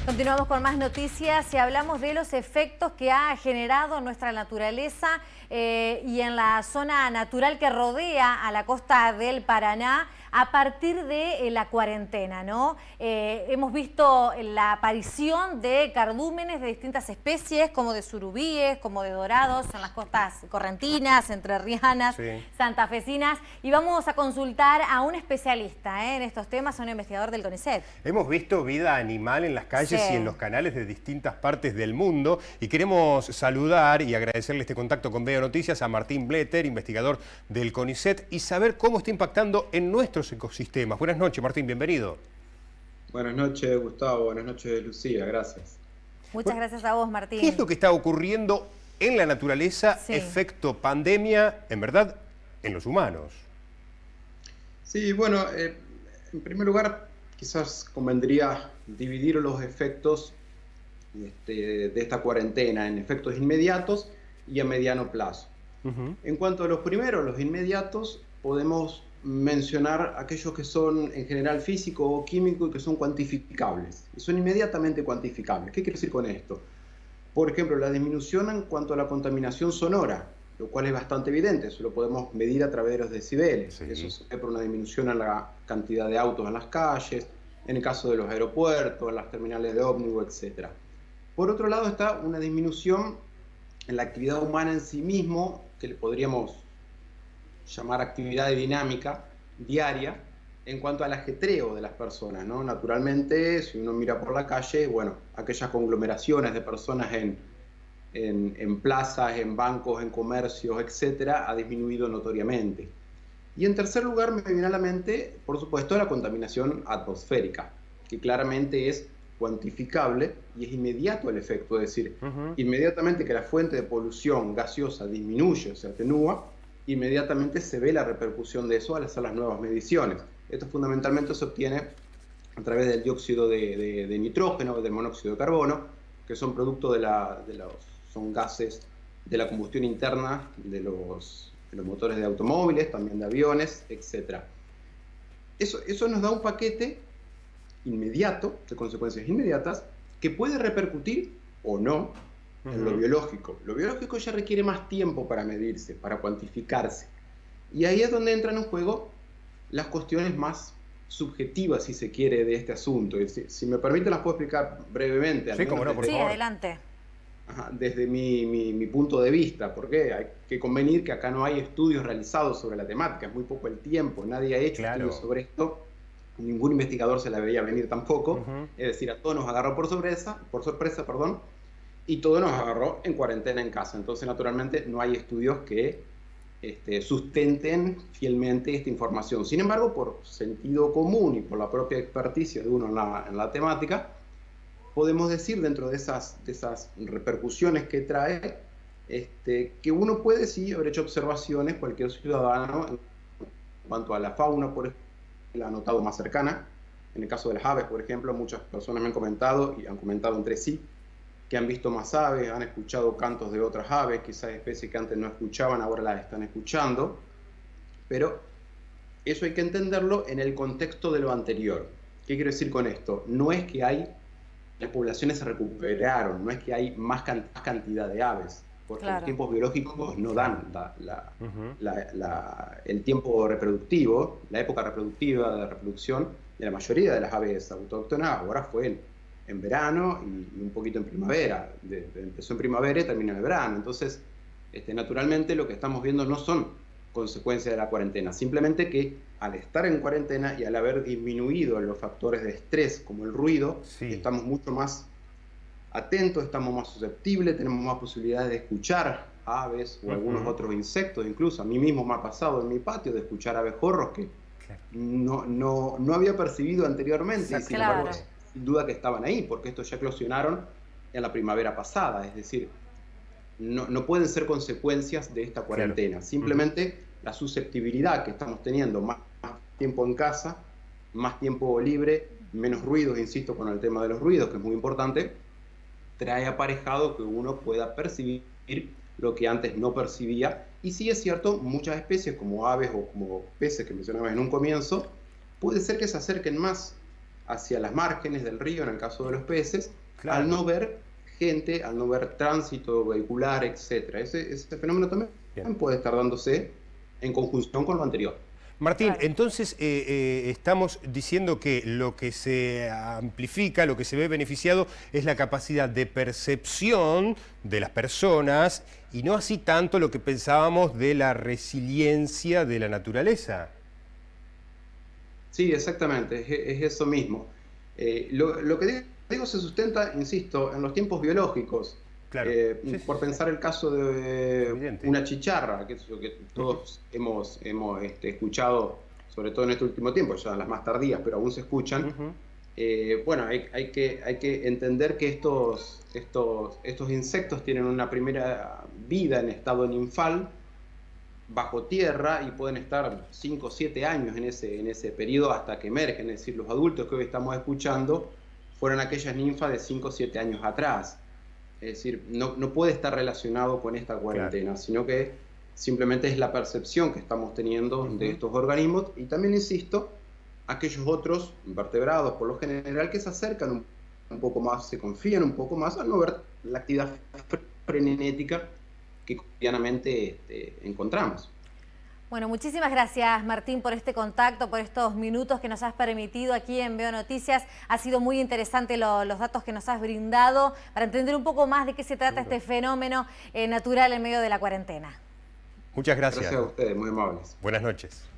Continuamos con más noticias y hablamos de los efectos que ha generado nuestra naturaleza y en la zona natural que rodea a la costa del Paraná a partir de la cuarentena, ¿no? Hemos visto la aparición de cardúmenes de distintas especies, como de surubíes, como de dorados, en las costas correntinas, entrerrianas, sí, santafesinas, y vamos a consultar a un especialista en estos temas, a un investigador del CONICET. Hemos visto vida animal en las calles, sí, y en los canales de distintas partes del mundo, y queremos saludar y agradecerle este contacto con Veo Noticias a Martín Bleter, investigador del CONICET, y saber cómo está impactando en nuestros ecosistemas. Buenas noches, Martín, bienvenido. Buenas noches, Gustavo. Buenas noches, Lucía. Gracias. Muchas gracias a vos, Martín. ¿Qué es lo que está ocurriendo en la naturaleza, sí, efecto pandemia, en verdad, en los humanos? Sí, bueno, en primer lugar, quizás convendría dividir los efectos de esta cuarentena en efectos inmediatos y a mediano plazo. En cuanto a los primeros, los inmediatos, podemos mencionar aquellos que son en general físico o químico y que son cuantificables. Y son inmediatamente cuantificables. ¿Qué quiero decir con esto? Por ejemplo, la disminución en cuanto a la contaminación sonora, lo cual es bastante evidente. Eso lo podemos medir a través de los decibeles. Sí. Eso se ve por una disminución en la cantidad de autos en las calles, en el caso de los aeropuertos, en las terminales de ómnibus, etc. Por otro lado está una disminución en la actividad humana en sí mismo, que le podríamos llamar actividad dinámica diaria, en cuanto al ajetreo de las personas, ¿no? Naturalmente, si uno mira por la calle, bueno, aquellas conglomeraciones de personas en plazas, en bancos, en comercios, etcétera, ha disminuido notoriamente. Y en tercer lugar me viene a la mente, por supuesto, la contaminación atmosférica, que claramente es cuantificable y es inmediato el efecto, es decir, inmediatamente que la fuente de polución gaseosa disminuye o se atenúa, inmediatamente se ve la repercusión de eso al hacer las nuevas mediciones. Esto fundamentalmente se obtiene a través del dióxido de nitrógeno, del monóxido de carbono, que son producto son gases de la combustión interna de los motores de automóviles, también de aviones, etc. Eso nos da un paquete inmediato, de consecuencias inmediatas, que puede repercutir o no en lo biológico. Lo biológico ya requiere más tiempo para medirse, para cuantificarse. Y ahí es donde entran en juego las cuestiones más subjetivas, si se quiere, de este asunto. Es decir, si me permite, las puedo explicar brevemente. Sí, como no, por favor. Sí, adelante. Desde mi punto de vista, porque hay que convenir que acá no hay estudios realizados sobre la temática, es muy poco el tiempo, nadie ha hecho estudios sobre esto, ningún investigador se la veía venir tampoco, es decir, a todos nos agarró por sorpresa, y todo nos agarró en cuarentena en casa. Entonces, naturalmente, no hay estudios que sustenten fielmente esta información. Sin embargo, por sentido común y por la propia experticia de uno en la temática, podemos decir, dentro de esas repercusiones que trae, que uno puede, sí, haber hecho observaciones, cualquier ciudadano, en cuanto a la fauna, por ejemplo, la ha notado más cercana. En el caso de las aves, por ejemplo, muchas personas me han comentado, y han comentado entre sí, que han visto más aves, han escuchado cantos de otras aves, quizás especies que antes no escuchaban, ahora las están escuchando, pero eso hay que entenderlo en el contexto de lo anterior. ¿Qué quiero decir con esto? No es que las poblaciones se recuperaron, no es que hay más cantidad de aves, porque los tiempos biológicos no dan el tiempo reproductivo, la época reproductiva de reproducción de la mayoría de las aves autóctonas. Ahora fue en verano y un poquito en primavera, empezó en primavera y terminó en verano. Entonces, naturalmente lo que estamos viendo no son consecuencias de la cuarentena, simplemente que al estar en cuarentena y al haber disminuido los factores de estrés como el ruido, estamos mucho más atentos, estamos más susceptibles, tenemos más posibilidades de escuchar aves o algunos otros insectos. Incluso a mí mismo me ha pasado en mi patio de escuchar abejorros que no había percibido anteriormente, y sin embargo, sin duda que estaban ahí, porque estos ya eclosionaron en la primavera pasada. Es decir, no pueden ser consecuencias de esta cuarentena. Simplemente la susceptibilidad que estamos teniendo, más tiempo en casa, más tiempo libre, menos ruidos, insisto con el tema de los ruidos, que es muy importante, trae aparejado que uno pueda percibir lo que antes no percibía. Y sí es cierto, muchas especies como aves o como peces que mencionabas en un comienzo, puede ser que se acerquen más hacia las márgenes del río, en el caso de los peces, claro, al no ver gente, al no ver tránsito vehicular, etc. Ese fenómeno también puede estar dándose en conjunción con lo anterior. Martín, Claro. entonces estamos diciendo que lo que se amplifica, lo que se ve beneficiado es la capacidad de percepción de las personas y no así tanto lo que pensábamos de la resiliencia de la naturaleza. Sí, exactamente, es eso mismo. Lo que digo se sustenta, insisto, en los tiempos biológicos. Claro. Por pensar el caso de Evidente. una chicharra, que es lo que todos hemos escuchado, sobre todo en este último tiempo, ya las más tardías, pero aún se escuchan. Bueno, hay que entender que estos insectos tienen una primera vida en estado ninfal, bajo tierra, y pueden estar 5 o 7 años en ese periodo hasta que emergen. Es decir, los adultos que hoy estamos escuchando fueron aquellas ninfas de 5 o 7 años atrás. Es decir, no puede estar relacionado con esta cuarentena, claro, sino que simplemente es la percepción que estamos teniendo de estos organismos. Y también, insisto, aquellos otros invertebrados, por lo general, que se acercan un poco más, se confían un poco más al no ver la actividad frenética que cotidianamente encontramos. Bueno, muchísimas gracias, Martín, por este contacto, por estos minutos que nos has permitido aquí en Veo Noticias. Ha sido muy interesante los datos que nos has brindado para entender un poco más de qué se trata este fenómeno natural en medio de la cuarentena. Muchas gracias. Gracias a ustedes, muy amables. Buenas noches.